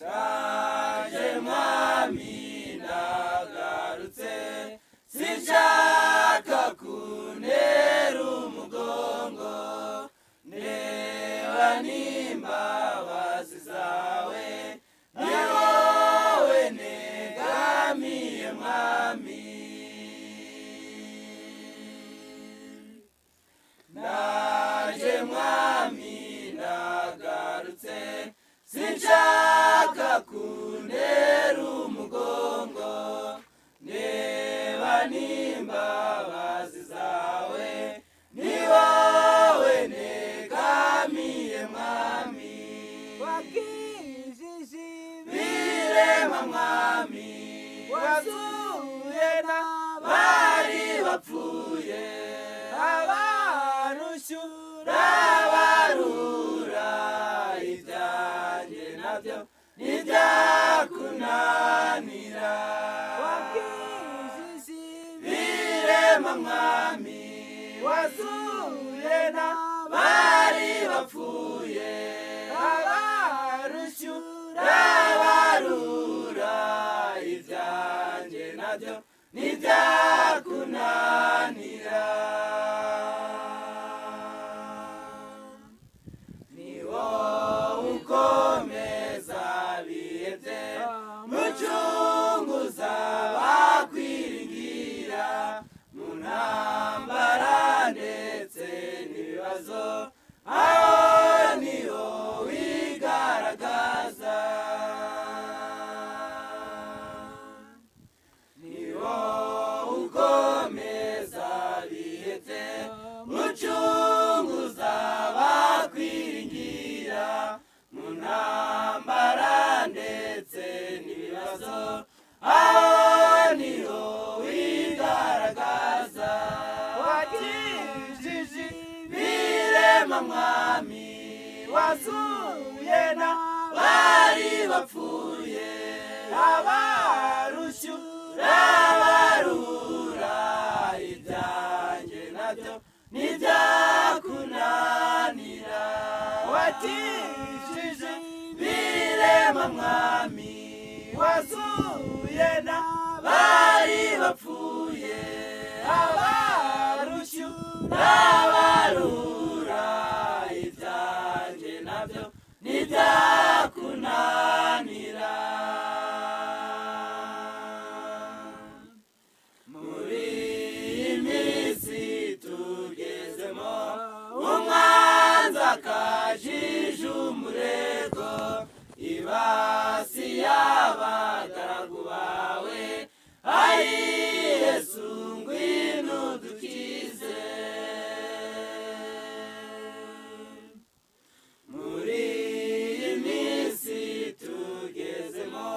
ndaje mwami ndagarutse sinshaka kuntera umugongo ndeba n'imbabazi zawe ni wowe negamiye mwami ndaje mwami ndagarutse sinshaka kuntera umugongo ndeba n'imbabazi zawe ni wowe negamiye mwami wakijije birema mwami wazuye bari bapfuye abarushyura rabarura ibyanjye nabyo ntibyakunanira wakijije birema mwami wazuye bari bapfuye abarushyura rabarura ibyanjye nabyo ntibyakunanira ni wowe ukomeza bihebye mucunguza bakwiringira mu ntambara ndetse n'ibibazo aho niho wigaragaza ni wowe ukomeza bihebye mucunguza bakwiringira mu ntambara ndetse n'ibibazo aho niho wigaragaza wakijije birema mwami wazuye bari bapfuye abarushyura rabarura ibyanjye nabyo ntibyakunanira wakijije birema mwami wazuye bari bapfuye abarushyura rabarura ibyanjye nabyo ntibyakunanira muri iyi minsi tugezemo umwanzi akajije umurego ibasi y'abagaragu bawe ayi Yesu ngwino udukize muri iyi minsi tugezemo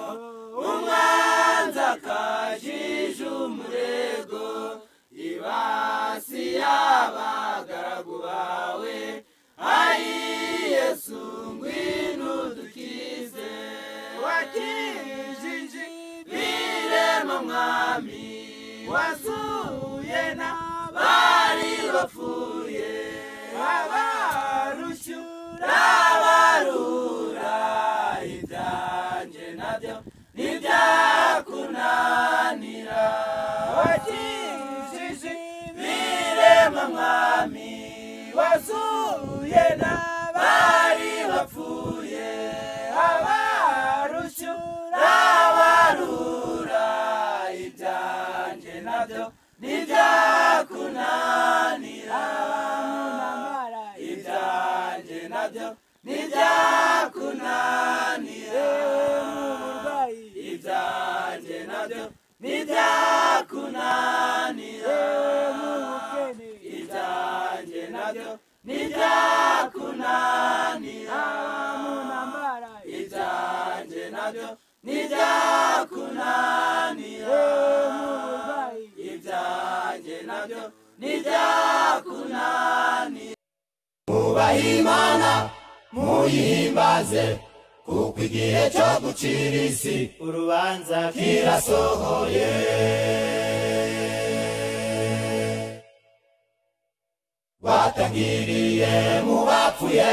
umwanzi akajije umurego ibasi y'abagaragu bawe ayi Yesu ngwino udukize wakijije birema mwami wazuye bari bapfuye abarushyura rabarura ibyanjye nabyo ntibyakunanira wakijije birema mwami wazuye bari bapfuye abarushyura rabarura ibyanjye nabyo ntibyakunanira ibyanjye nabyo ntibyakunanira ibyanjye nabyo ntibyakunanira ibyanjye nabyo ntibyakunanira ibyanjye nabyo ntibyakunanira ibyanjye nabyo ntibyakunanira mwubahe Imana muyihimbaze kuko igihe cyo gucira isi urubanza kirasohoye watangiriye mu bapfuye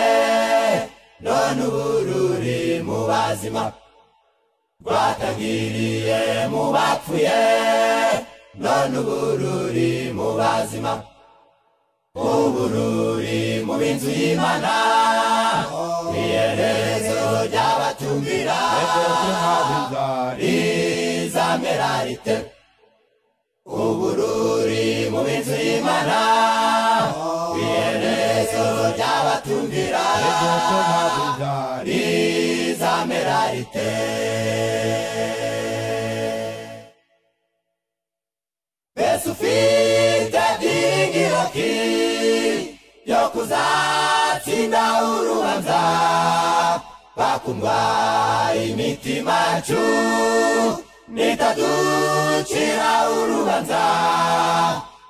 none ubu ruri mu bazima rwatangiriye mu bapfuye none ubururi mu bazima ubururi mu binzu y'Imana iherezo ry'abatumvira rizamera rite ubururi mu binzu y'Imana iherezo ry'abatumvira rizamera rite Mbese ufite byiringiro ki yo kuzatsinda urubanza bakundwa imitima yacu nitaducira urubanza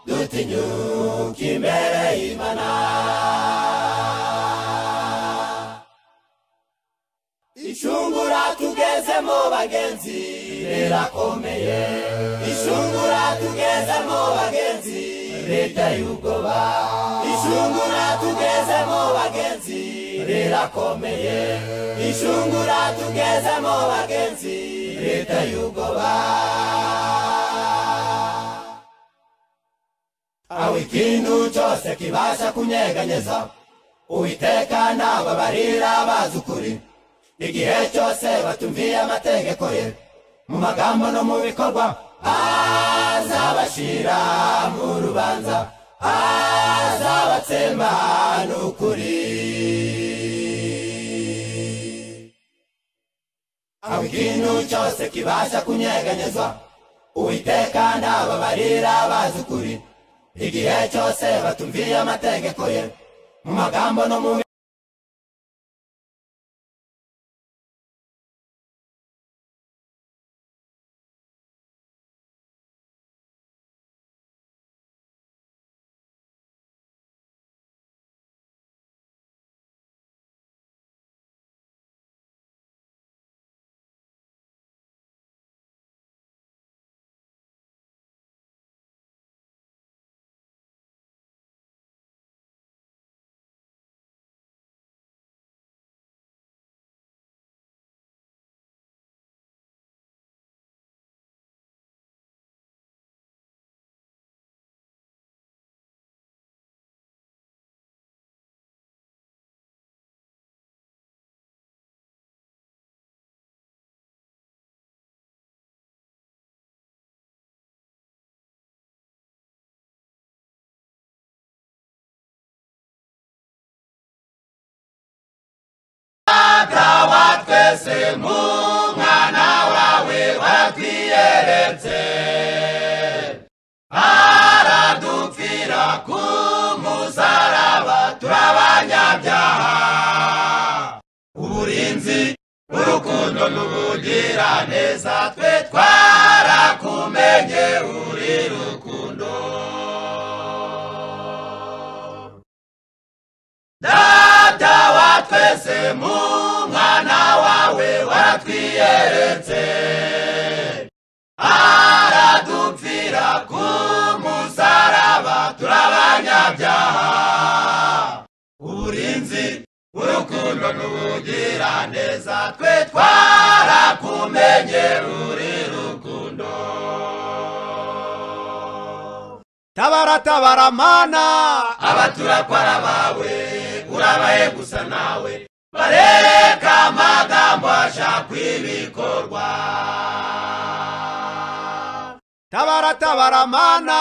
dutinyuka imbere y'Imana ishungura tugezemo bagenzi rirakomeye ishungura tugezemo bagenzi riteye ubwoba ishungura tugezemo bagenzi rirakomeye ishungura tugezemo bagenzi riteye ubwoba aho ikintu cyose kibasha kunyeganyeza Uwiteka n'ababarira bazi ukuri igihe cyose batumviye amategeko ye mu magambo no mu bikorwa azabashira mu rubanza azabatsemba n'ukuri aho ikintu cyose kibasha kunyeganyezwa Uwiteka n'ababarira bazi ukuri igihe cyose batumviye amategeko ye mu magambo no mu twese mu mwana wawe waratwiyeretse aradupfira ku musaraba turabanyabyaha uburinzi urukundo n'ubugiraneza twe twarakumenye uri rukundo data wa twese mu mwana wawe waratwiyeretse aradupfira ku musaraba turabanyabyaha uburinzi urukundo n'ubugiraneza twe twarakumenye uri rukundo tabara tabara mana abaturakwara bawe urabaye gusa nawe bareka amagambo ashaka ibikorwa tabara tabara mana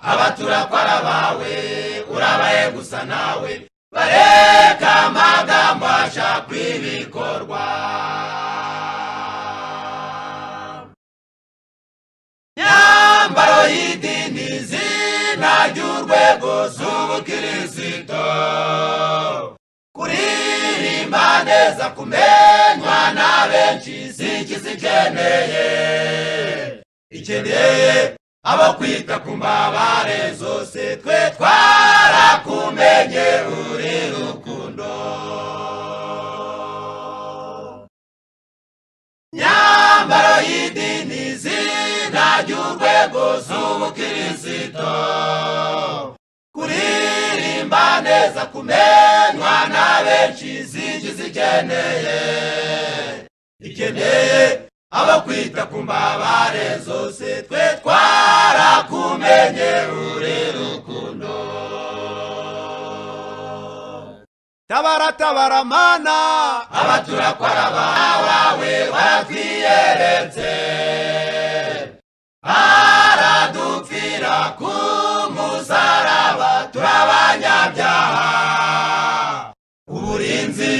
abaturakwara bawe urabaye gusa nawe bareka amagambo ashaka ibikorwa nyambaro y'idini zina ry'urwego z'ubukristo kuririmba neza kumenywa na benshi zikeneye ikeneye abo kwita ku mbabare zose twe twarakumenye uri rukundo nyambaro y'idini zina ry'urwego z'ubukristo kuririmba neza kumenywa na benshi zikeneye ikeneye abakwita ku mbabare zose twe twarakumenye uri rukundo. Tabara tabara mana, abaturakora bawe waratwiyeretse, aradupfira ku musaraba turabanyabyaha. Uburinzi,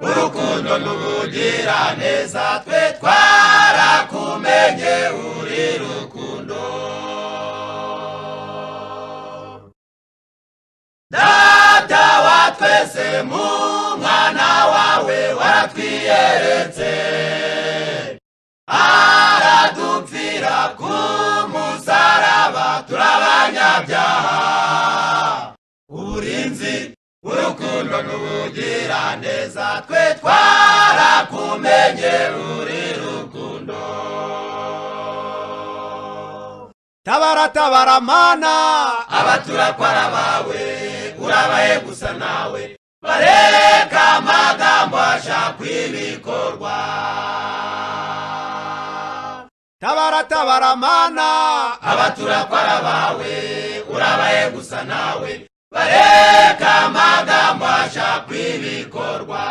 urukundo n'ubugira neza twe twarakumenye uri rukundo. Data wa twese mu mwana wawe waratwiyeretse, aradupfira ku musaraba turabanyabyaha. Uburinzi, urukundo n'ubugira neza twe twarakumenye uri rukundo. tabara tabara mana, abaturakora bawe urabahe gusa nawe, bareka amagambo ashaka ibikorwa. tabara tabara mana, abaturakora bawe urabahe gusa nawe, bareka amagambo ashaka ibikorwa.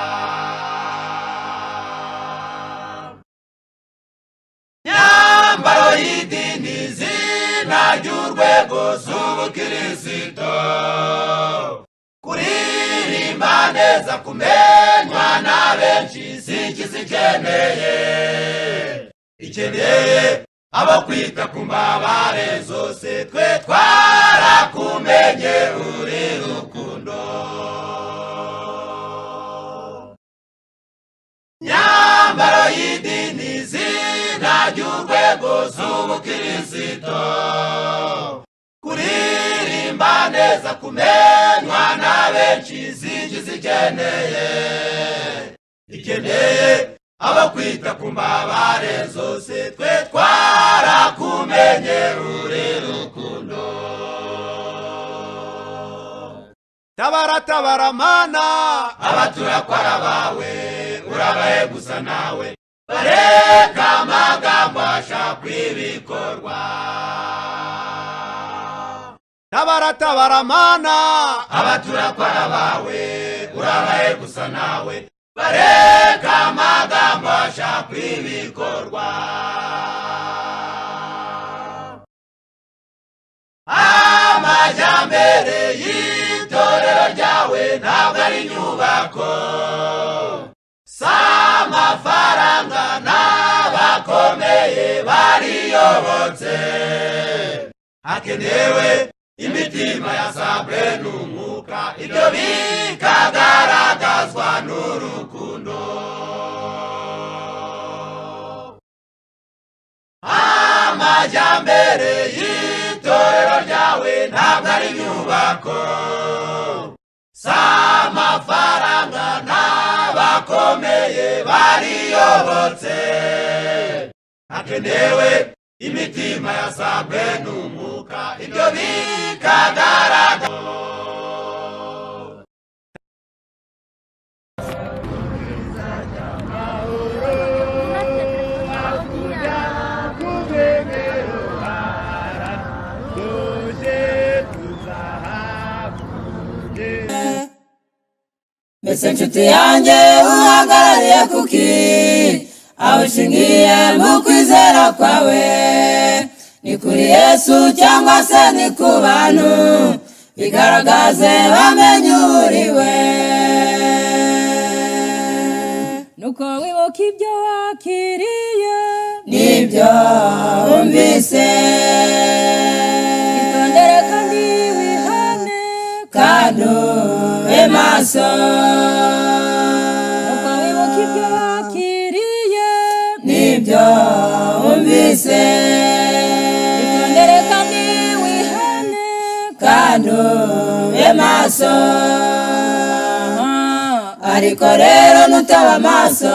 Nyambaro y'idini zina ry'urwego z'ubukristo, kuririmba neza kumenywa na benshi sikizikeneye. Ikeneye abakwita ku mbabare zose twe twarakumenye uri rukundo. Nyambaro y'idini zina ry'urwego z'ubukristo, kuririmba neza kumenywa na benshi sikizikeneye. Ikeneye abakwita ku mbabare zose twe twarakumenye uri rukundo. tabara tabara mana, abaturakora bawe urabahe gusa nawe, bareka amagambo ashaka ibikorwa. tabara tabara mana, abaturakora bawe urabahe gusa nawe, bareka amagambo ashaka ibikorwa. Amajyambere y'itorero ryawe ntabwo ari inyubako, s'amafaranga n'abakomeye bariyobotse. Hakenewe imitima yasabwe n'umwuka, ibyo bikagaragazwa n'urukundo. Amajyambere y'itorero ryawe ntabwo ari inyubako, s'amafaranga n'abakomeye bariyobotse. Hakenewe imitima yasabwe n'umwuka, ibyo bikagaragazwa. Mbese nshuti yanjye uhagarariye kuki, aho ushingiye mu kwizera kwawe? Ni kuri Yesu cyangwa se ni ku bantu? Bigaragaze bamenye uriwe. Nuko wibuka ibyo wakiriye n'ibyo wumvise, itondere kandi wihane kandi ube maso. Nuko wibuka ibyo wakiriye n'ibyo wumvise, itondere kandi wihane kandi ube maso. Ariko rero nutaba maso,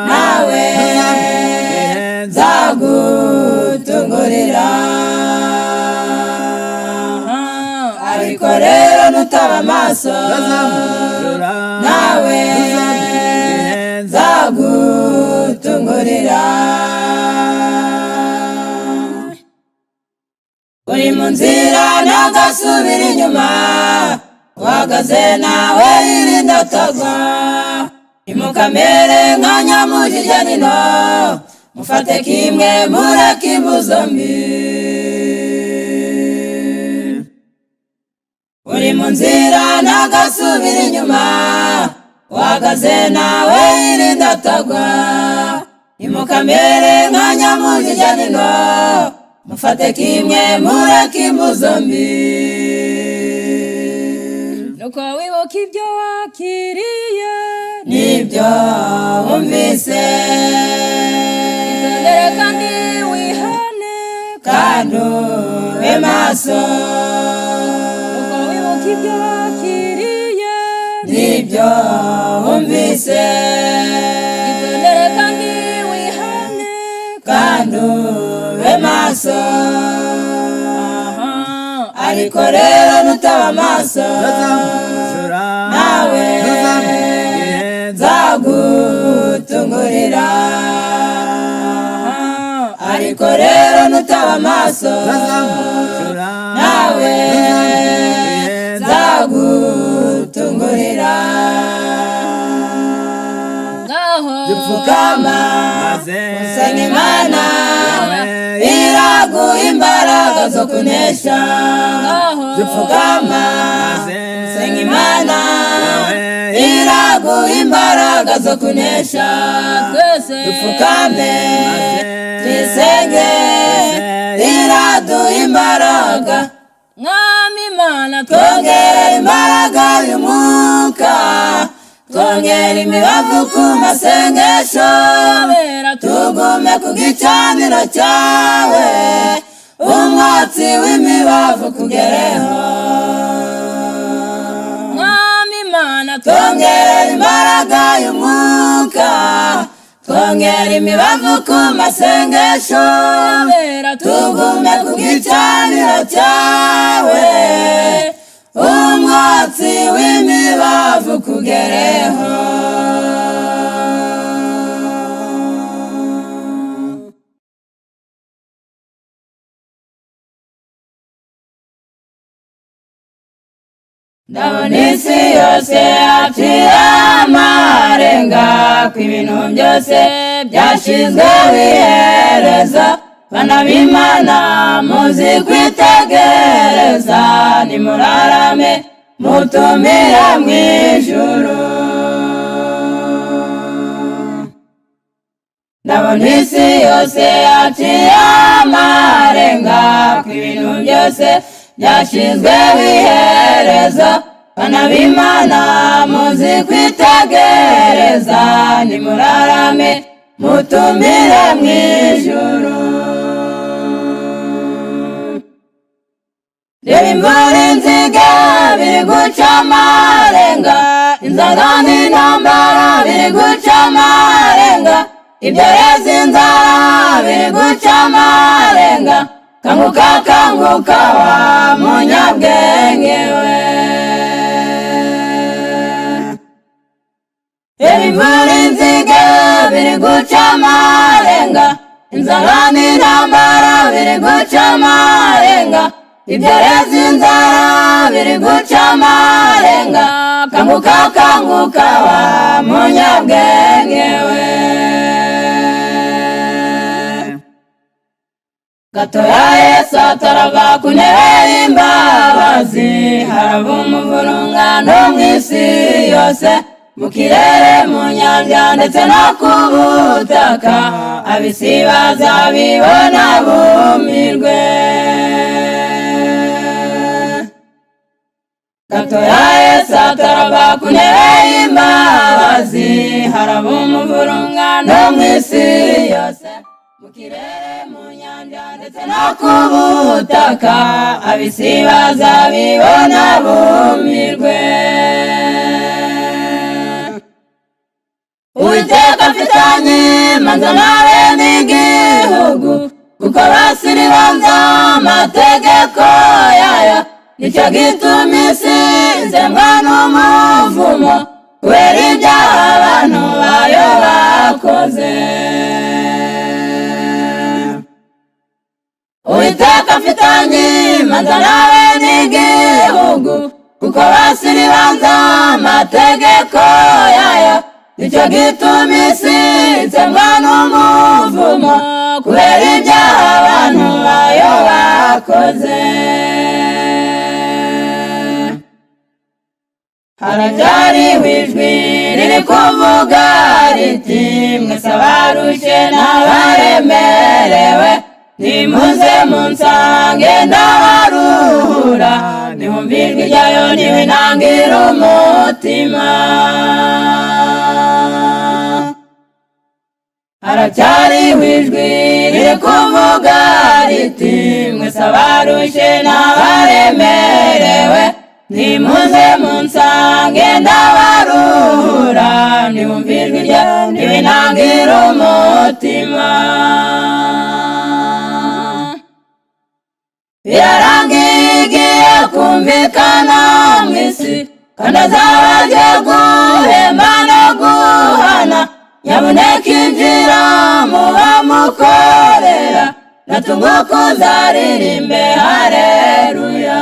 nawe nzagutungurira. Ariko rero nutaba maso, nawe nzagutungurira. zagutungurira. Uri mu nzira ntagasubira inyuma, uhagaze nawe yirinda atagwa. Nimukamere nka nyamujya nino, mufate kimwe mureke imbu zombi. Uri mu nzira ntagasubira inyuma, uhagaze nawe yirinda atagwa. Nimukamere nka nyamujya nino, mufate kimwe mureke imbu zombi. nuko wibuka ibyo wakiriye nibyo wumvise, itondere kandi wihane kandi ube maso. nuko wibuka ibyo wakiriye nibyo wumvise, itondere kandi wihane kandi ube maso. aha ariko rero nutaba maso, nawe zagutungurira. ariko rero nutaba maso, nawe zagutungurira. ngaho Pfukama usenga Imana, iraguha imbaraga zo kunesha. Pfukama usenga Imana, iraguha imbaraga zo kunesha. twese Pfukame twisenge, iraduha imbaraga. mwami Imana Twongera imbaraga y'umwuka, twongera imibavu ku masengesho. Tugume ku gicaniro cyawe, umwotsi w'imibavu kugereho. mwami Imana Twongera imbaraga y'umwuka, twongera imibavu ku masengesho. Tugume ku gicaniro cyawe, umwotsi w'imibavu kugereho. Ndabona isi yose yaciye amarenga, ko ibintu byose byashizweho iherezo. Bana b'Imana muzi kwitegereza, nimurarame mutumire mw'ijuru. Ndabona isi yose yaciye amarenga, ko ibintu byose byashizweho iherezo. Bana b'Imana muzi kwitegereza, nimurarame mutumire mw'ijuru. Reba imvura inziga biri guca amarenga, inzara n'intambara biri guca amarenga, ibyorezo inzara biri guca amarenga. Kanguka kanguka wa munyabwenge we, reba imvura inziga biri guca amarenga, inzara n'intambara biri guca amarenga, ibyorezo inzara biri guca amarenga. Kanguka kanguka wa munyabwenge we. Gatoya Yesu atarava ku ntebe y'imbabazi, haraba umuvurungano mw'isi yose, mu kirere mu nyanja ndetse no ku butaka. Ab'isi bazabibona bumirwe. Gatoya Yesu atarava ku ntebe y'imbabazi, haraba umuvurungano mw'isi yose, mu kirere mu nyanja ndetse no ku butaka. Ab'isi bazabibona bumirwe. Uwiteka afitanye imanza n'abene igihugu, kuko basiribanza amategeko yayo. Nicyo gituma isi izemwa n'umuvumo, kubera ibyaha abantu bayo bakoze. Uwiteka afitanye imanza nawe n'igihugu, kuko basiribanza amategeko yayo, nicyo gituma isi itsembwa n'umuvumo kubera ibyaha abantu bayo bakoze. Haracyariho ijwi riri kuvuga riti, mwese abarushye n'abaremerewe, nimuze munsange ndabaruhura, nihumve ijwi ryayo ntiwinangire umutima. Haracyariho ijwi riri kuvuga riti, mwese abarushye n'abaremerewe, nimuze munsange ndabaruhura, nihumve ijwi ryayo ntiwinangire umutima. Birarangiye kumvikana mw'isi, kandi azabaje guhemba no guhana, nyabuneka injira mubamukorera, natunguka uzaririmbe haleluya.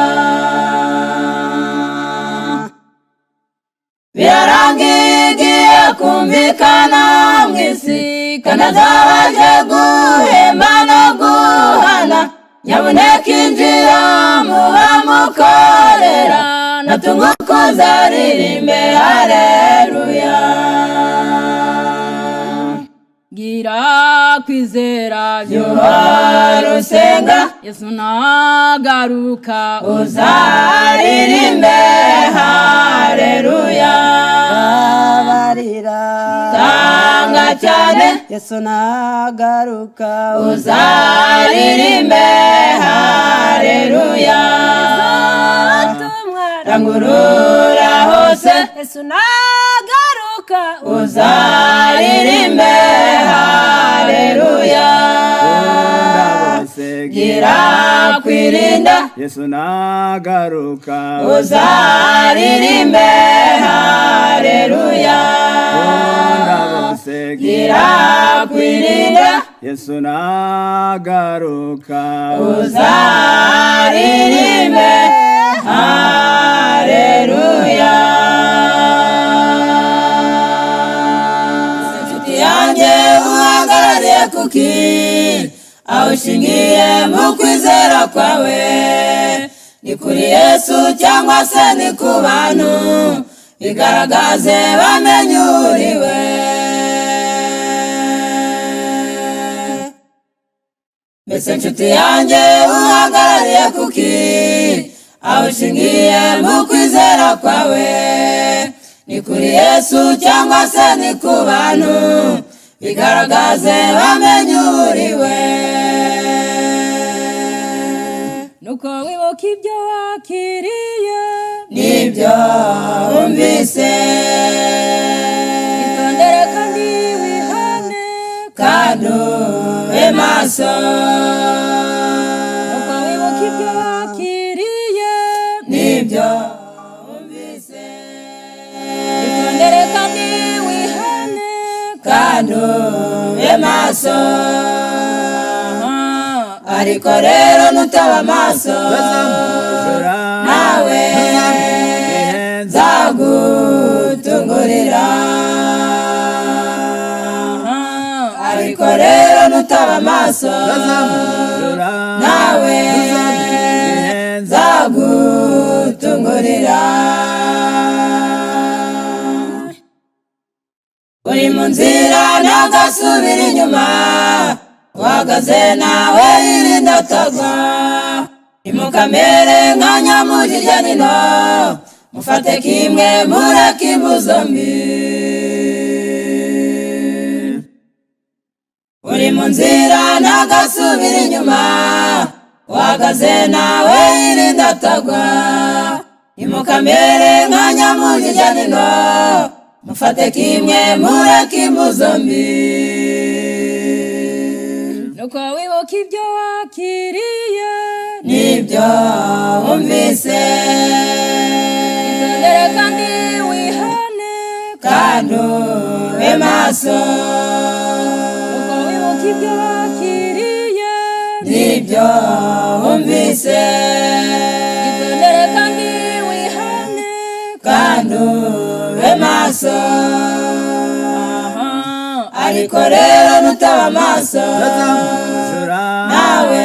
Birarangiye kumvikana mw'isi, kandi azabaje guhemba no guhana, nyabuneka injira mubamukorera, natunguka uzaririmbe haleluya. gira kwizera Yohana usenga, Yesu nagaruka uzaririmbe haleluya. Barira Tanga cyane, Yesu nagaruka uzaririmbe haleluya. Rangurura hose, Yesu nagaruka uzaririmbe haleluya. Gira kwirinda, Yesu nagaruka uzaririmbe haleluya. Gira kwirinda, Yesu nagaruka uzaririmbe haleluya. Inshuti yanjye uhagarariye kuki, aho ushingiye mu kwizera kwawe, ni kuri Yesu cyangwa se ni ku bantu, bigaragaze bamenye uriwe. Mbese inshuti yanjye uhagarariye kuki, aho ushingiye mu kwizera kwawe, ni kuri Yesu cyangwa se ni ku bantu, bigaragaze bamenye uriwe. nuko wibuka ibyo wakiriye Nibyo wumvise, itondere kandi wihane kandi ube maso. nuko wibuka ibyo wakiriye Nibyo wumvise, itondere kandi wihane kandi ube maso. Ariko rero nutaba maso, nawe nzagutungurira. Ariko rero nutaba maso, nawe nzagutungurira. Uri mu nzira ntagasubira inyuma, uhagaze nawe yirinda atagwa. Nimukamere nka nyamujyi irya nino, mufate kimwe mureke imbu zombi. Uri mu nzira ntagasubira inyuma, uhagaze nawe yirinda atagwa. Nimukamere nka nyamujyi irya nino, mufate kimwe mureke imbu zombi. nuko wibuka ibyo wakiriye Nibyo wumvise, itondere kandi wihane maso nuko wibuka ibyo wakiriye n'ibyo wumvise itondere kandi wihane kandi ube maso ariko rero nutaba maso nawe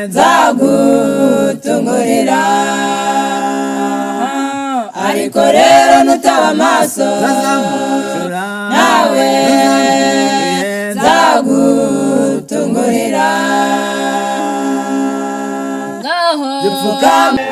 nzagutungurira ariko rero nutaba maso nawe nzagutungurira ngaho dupfukame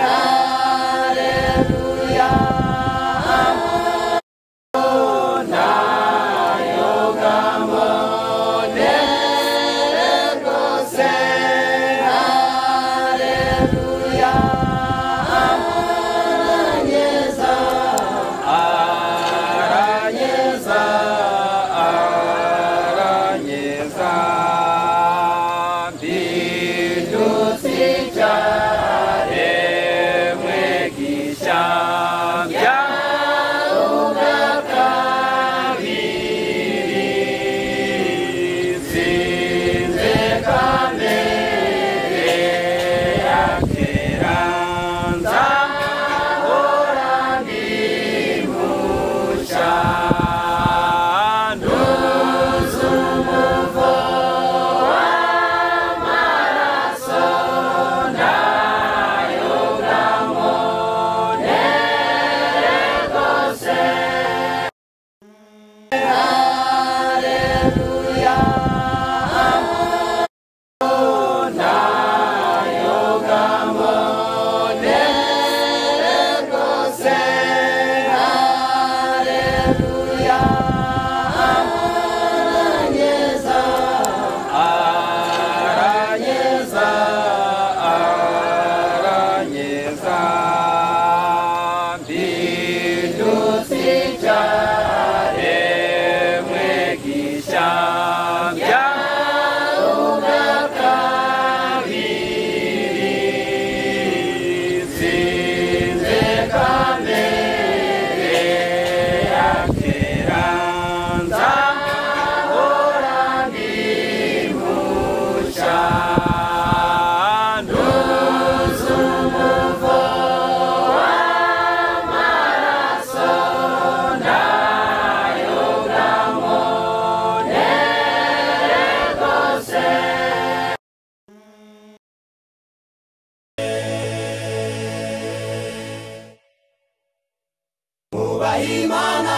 Imana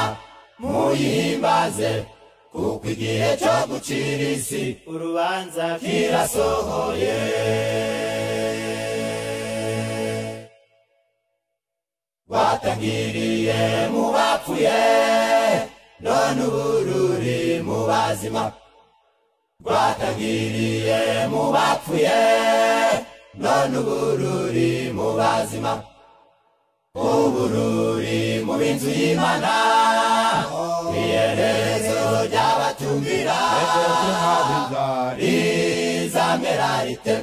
muyihimbaze kuko igihe cyo gucira isi urubanza kirasohoye watangiriye mu bapfuye none ubururi mu bazima watangiriye mu bapfuye none ubururi mu bazima ubururi mu binzu y'Imana iherezo ry'abatumvira rizamera rite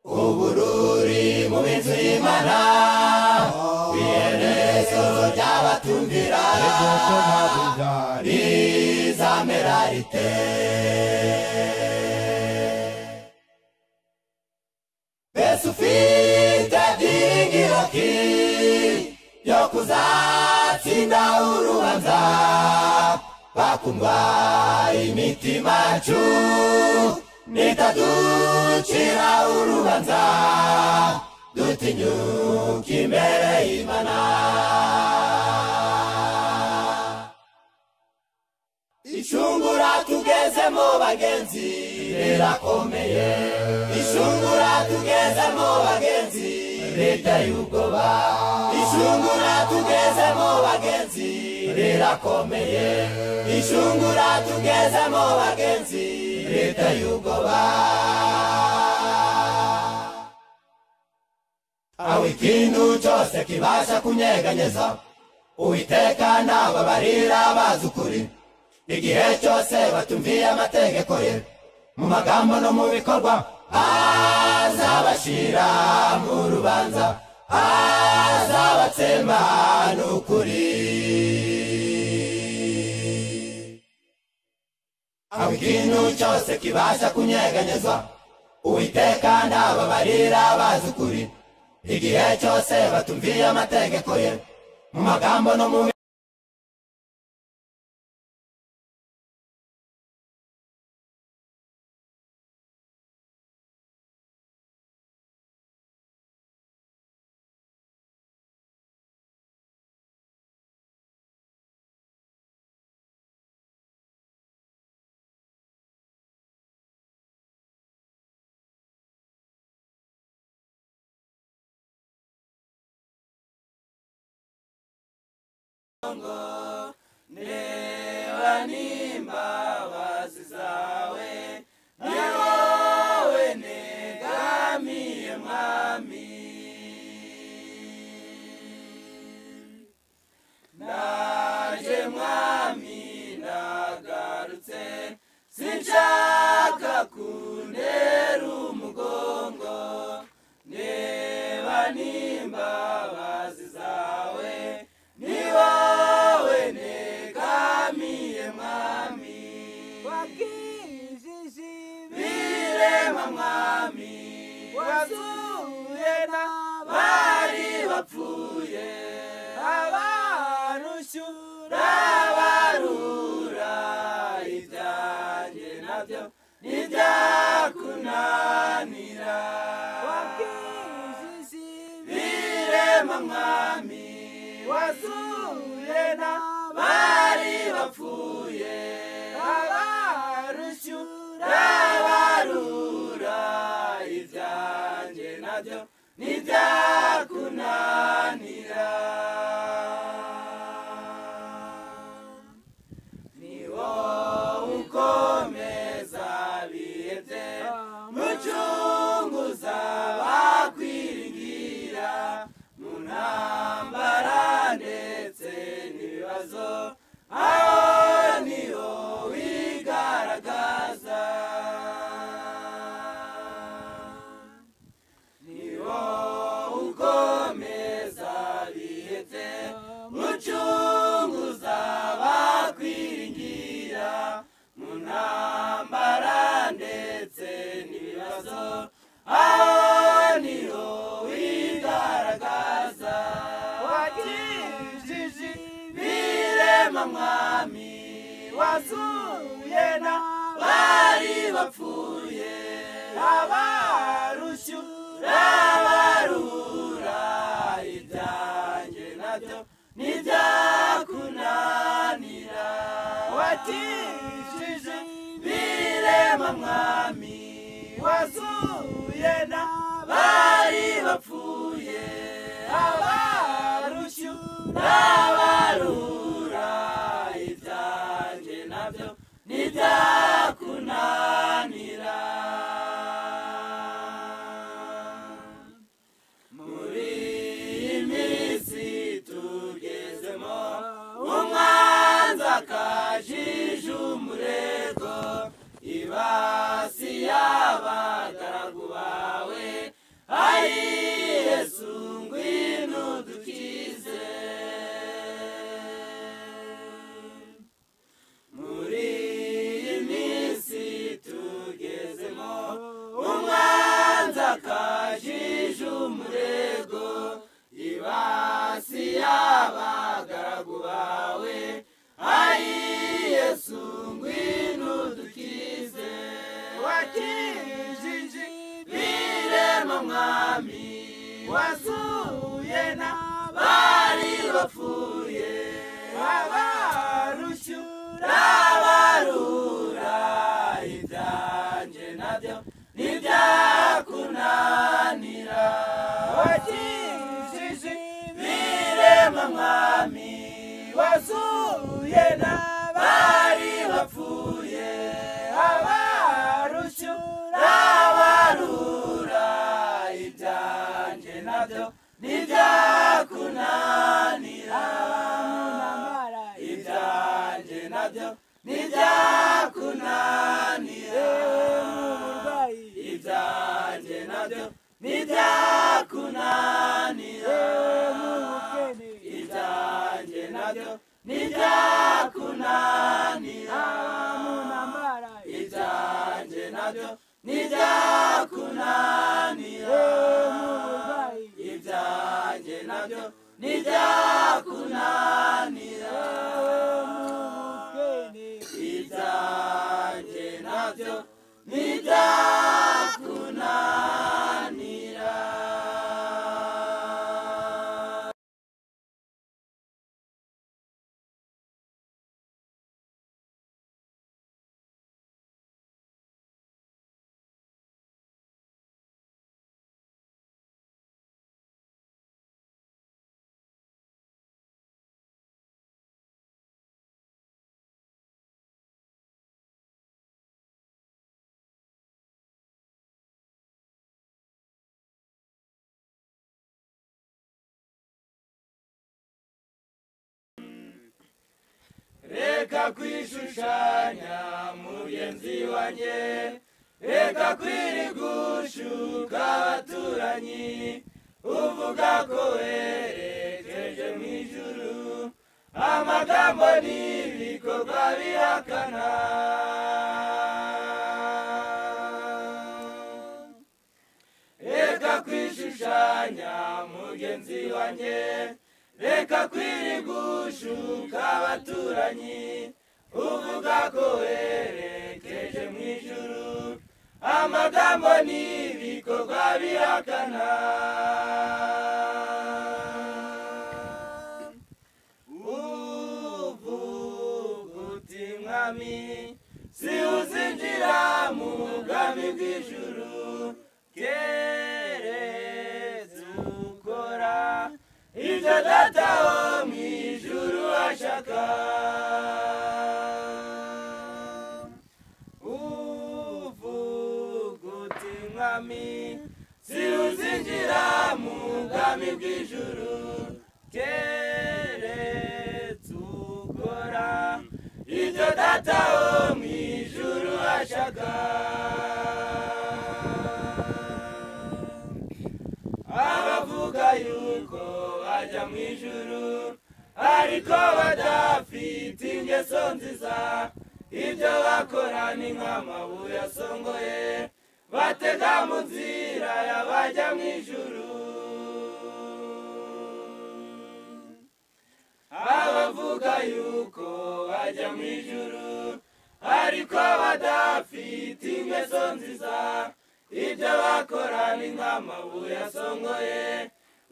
ubururi mu binzu y'Imana iherezo ry'abatumvira rizamera rite mbese ufite byiringiro ki yo kuzatsinda urubanza bakundwa imitima yacu nitaducira urubanza dutinyuka imbere y'Imana ishungura tugezemo bagenzi rirakomeye ishungura tugezemo bagenzi riteye ubwoba ishungura tugezemo bagenzi rirakomeye ishungura tugezemo bagenzi riteye ubwoba aho ikintu cyose kibasha kunyeganyeza Uwiteka nababarira bazi ukuri igihe cyose batumviye amategeko ye mu magambo no mu bikorwa azabashira mu rubanza azabatsemba n'ukuri aho ikintu cyose kibasha kunyeganyezwa Uwiteka ndababarira bazi ukuri igihe cyose batumviye amategeko ye mu magambo no mu Neba n'imbabazi zawe ni wowe negamiye mwami naje mwami nagarutse sinshaka kuntera umugongo neba n'imbabazi zawe ni wowe negamiye mwami wakijije birema mwami wazuye n'abari bapfuye abarushyura barura ibyanjye nabyo ntibyakunanira wakijije birema mwami wazuye n'abari bapfuye abarushyura barura ibyanjye nabyo ntibyakunanira ni wowe ukomeza bihebye mucunguza bakwiringira mu ntambara ndetse n'ibibazo aho niho wigaragaza ni wowe ukomeza bihebye mucunguza bakwiringira mu ntambara ndetse n'ibibazo aho niho wigaragaza wakijije birema mwami wazuye n'abari bapfuye abarushyura barura ibyanjye nabyo ntibyakunanira wakijije birema mwami wazuye n'abari bapfuye abarushyura barura ibyanjye nabyo ntibyakunanira muri iyi minsi tugezemo umwanzi akajije umurego ibasi y'abagaragu bawe ayi Yesu ngwino dukize muri iyi minsi tugezemo umwanzi akajije umurego ibasi y'abagaragu bawe ayi Yesu ngwino dukize wakijije birema mwami wazuye n'abari bapfuye abarushyura barura ibyanjye nabyo ntibyakunanira wakijije birema mwami wazuye n'abari bapfuye abarushyura barura ibyanjye nabyo ntibyakunanira ibyanjye nabyo ntibyakunanira ibyanjye nabyo ntibyakunanira ibyanjye nabyo ntibyakunanira ibyanjye nabyo ntibyakunanira ibyanjye nabyo ntibyakunanira ibyanjye nabyo ntibyakunanira. Reka kwishushanya mugenzi wanjye, reka kwirigushuka abaturanyi, uvuga ko werekeje mu ijuru, amagambo n'ibikorwa bihakana. Reka kwishushanya mugenzi wanjye, reka kwirigushuka abaturanyi, uvuga ko werekeje mu ijuru, amagambo n'ibikorwa bihakana. Uvuga uti mwami si uzinjira mu bwami bw'ijuru, keretse ukora ibyo data wo mu ijuru ashaka. Uvuga uti mwami si uzinjira mu bwami bw'ijuru, keretse ukora ibyo data wo mu ijuru ashaka. Abavuga yuko bajya mu ijuru ariko badafite ingeso nziza, ibyo bakora ni nk'amabuye asongoye batega mu nzira y'abajya mu ijuru. Abavuga yuko bajya mu ijuru ariko badafite ingeso nziza, ibyo bakora ni nk'amabuye asongoye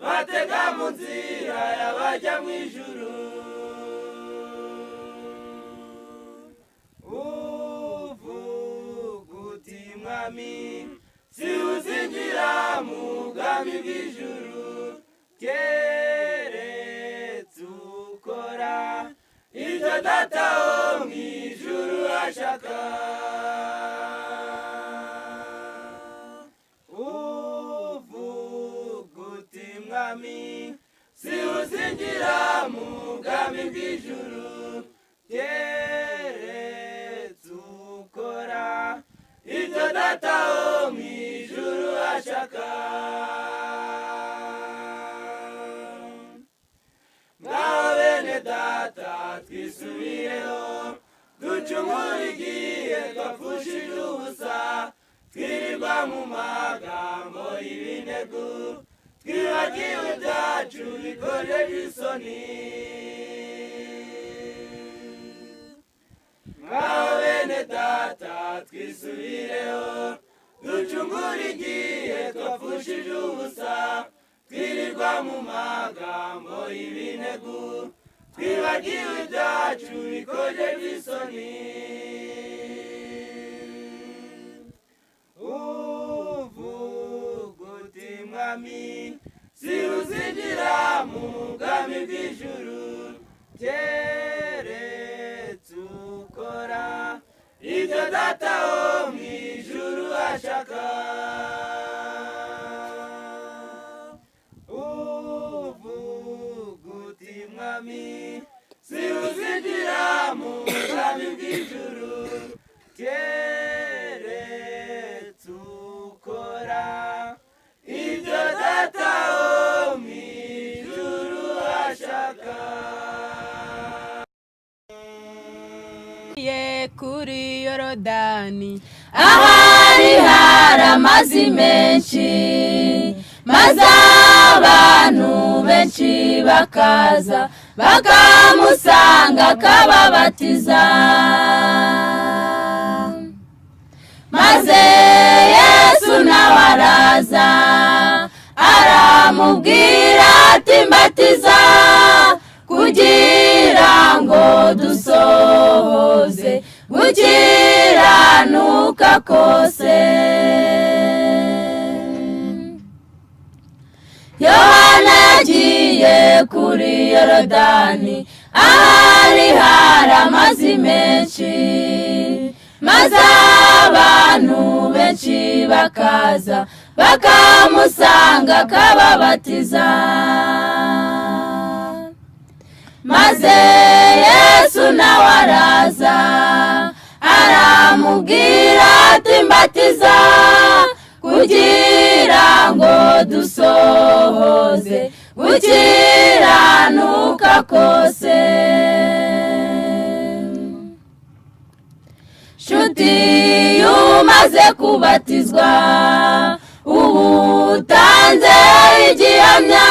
batega mu nzira y'abajya mu ijuru. Uvuga uti mwami si uzinjira mu bwami bw'ijuru, keretse ukora ibyo data wo mu ijuru ashaka. Uvuga uti mwami si uzinjira mu bwami bw'ijuru, keretse ukora ibyo data wo mu ijuru ashaka. Ngaho bene data twisubireho, ducungure igihe twapfushije ubusa, twirirwa mu magambo y'ibinegu, twibagiwe ibyacu bikojeje isoni. Ngaho bene data twisubireho, ducungure igihe twapfushije ubusa, twirirwa mu magambo y'ibinegu, twibagiwe ibyacu bikojeje isoni. Uvuga uti mwami si uzinjira mu bwami bw'ijuru, keretse ukora ibyo data wo mu ijuru ashaka. Uvuga uti mwami si uzinjira mu bwami bw'ijuru, keretse ukora ibyo data wo mu ijuru ashaka. Kuri Yorodani ahari hari amazi menshi maze abantu benshi bakaza bakamusanga akababatiza maze Yesu nawe araza aramubwira ati mbatiza kugira ngo dusohoze gukiranuka kose. Yohana yagiye kuri Yorodani ahari hari amazi menshi maze abantu benshi bakaza bakamusanga akababatiza maze Yesu nawe araza aramubwira ati mbatiza kugira ngo dusohoze gukiranuka kose. Nshuti yumaze kubatizwa ubu utanze igihamya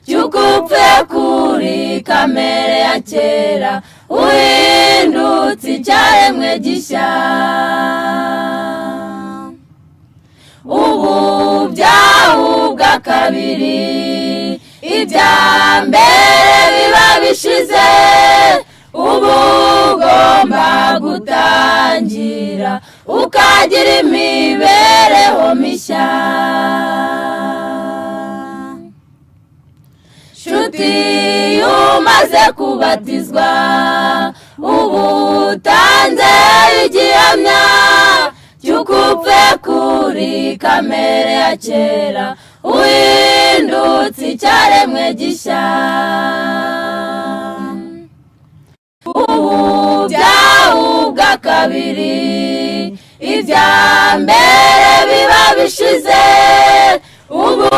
cy'ukupfe kuri kamere ya kera uhindutse icyaremwe gishya. Ubu byahubwa kabiri ibya mbere biba bishize ubu ugomba gutangira ukagira imibereho mishya. Nshuti yumaze kubatizwa ubu utanze igihamya cy'ukupfe kuri kamere ya kera uhindutse icyaremwe gishya. Ubu byahubwa kabiri ibya mbere biba bishize ubu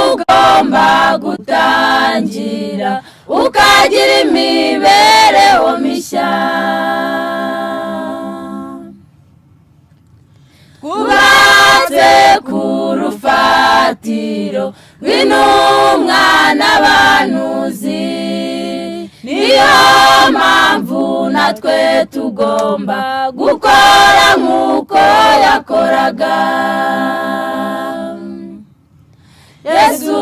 ugomba gutangira ukagira imibereho mishya. Twubatse ku rufatiro rw'intumwa n'abahanuzi niyo mpamvu natwe tugomba gukora nk'uko yakoraga. Yesu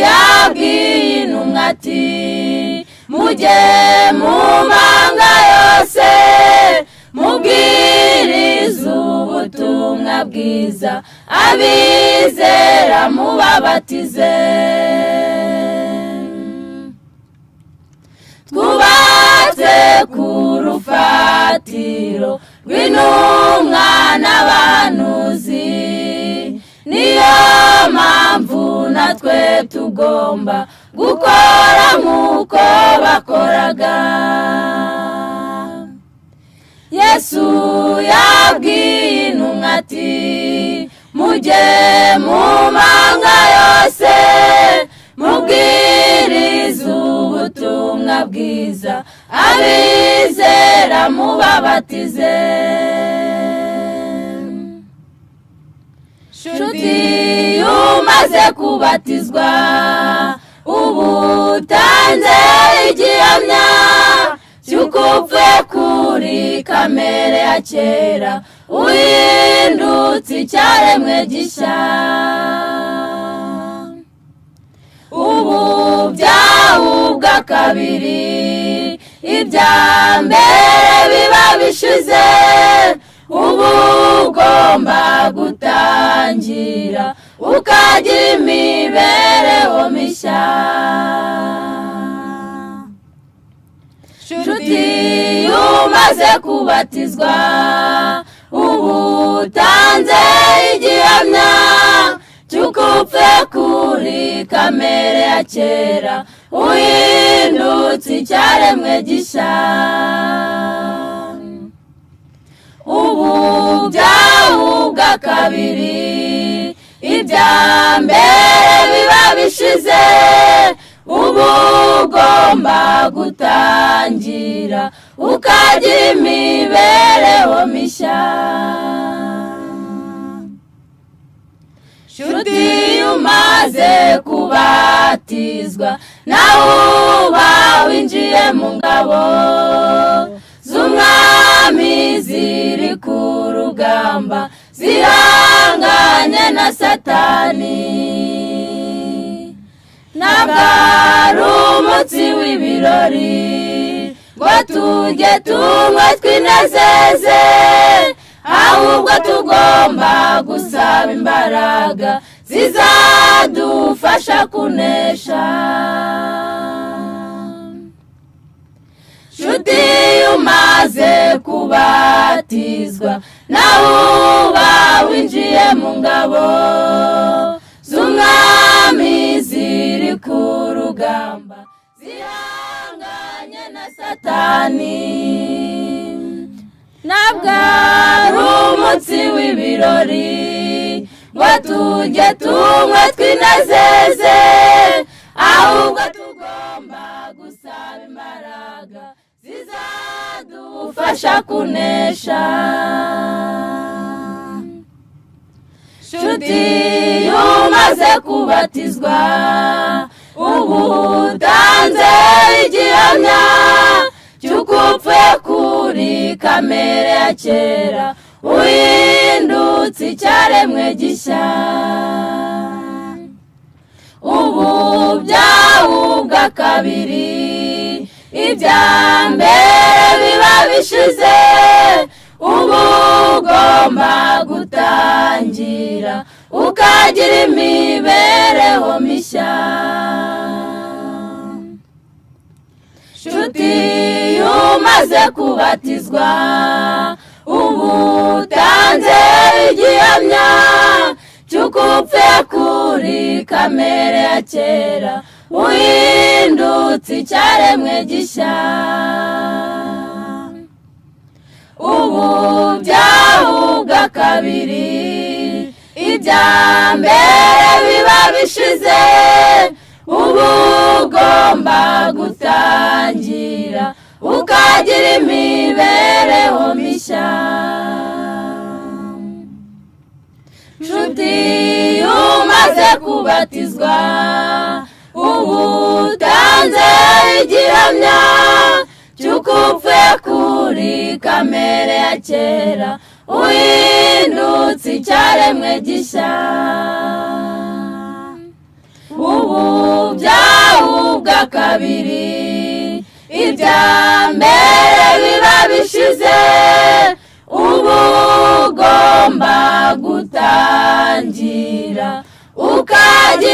yabwiye intumwa ati mujye mu mahanga yose mubwiriza ubutumwa bwiza abizera mubabatize. Twubatse ku rufatiro rw'intumwa n'abahanuzi niyo mpamvu natwe tugomba gukora nk'uko bakoraga. Yesu yabwiye intumwa ati mujye mu mahanga yose mubwiriza ubutumwa bwiza abizera mubabatize. Nshuti yumaze kubatizwa ubu utanze igihamya cy'ukupfe kuri kamere ya kera uhindutse icyaremwe gishya. Ubu byahubwa kabiri ibya mbere biba bishize ubu ugomba gutangira ukagira imibereho mishya. Nshuti yumaze kubatizwa ubu utanze igihamya cy'ukupfe kuri kamere ya kera uhindutse icyaremwe gishya. Ubu byahubwa kabiri ibya mbere biba bishize ubu ugomba gutangira ukagira imibereho mishya. Nshuti umaze kubatizwa nawe uba winjiye mu ngabo z'umwami ziri ku rugamba zihanganye na Satani. Ntabwo ari umunsi w'ibirori ngo tujye tunywe twinezeze, ahubwo tugomba gusaba imbaraga zizadufasha kunesha. Nshuti umaze kubatizwa nawe uba winjiye mu ngabo z'umwami ziri ku rugamba zihanganye na Satani. Ntabwo ari umunsi w'ibirori ngo tujye tunywe twinezeze, ahubwo tugomba gusaba imbaraga zizadufasha kunesha. Nshuti umaze kubatizwa ubu utanze igihamya cy'uko upfuye kuri kamere ya kera uhindutse icyaremwe gishya. Ubu byawe ubwa kabiri ibya mbere biba bishize, ubu ugomba gutangira ukagira imibereho mishya. Nshuti umaze kubatizwa ubu utanze igihamya cy'uko upfuye kuri kamere ya kera uhindutse icyaremwe gishya. Ubu byawe ubwa kabiri ibya mbere biba bishize, ubu ugomba gutangira ukagira imibereho mishya. Nshuti umaze kubatizwa ubu utanze igihamya cy'uko upfuye kuri kamere ya kera uhindutse icyaremwe gishya. Ubu byawe ubwa kabiri ibya mbere biba bishize, ubu ugomba gutangira ukagira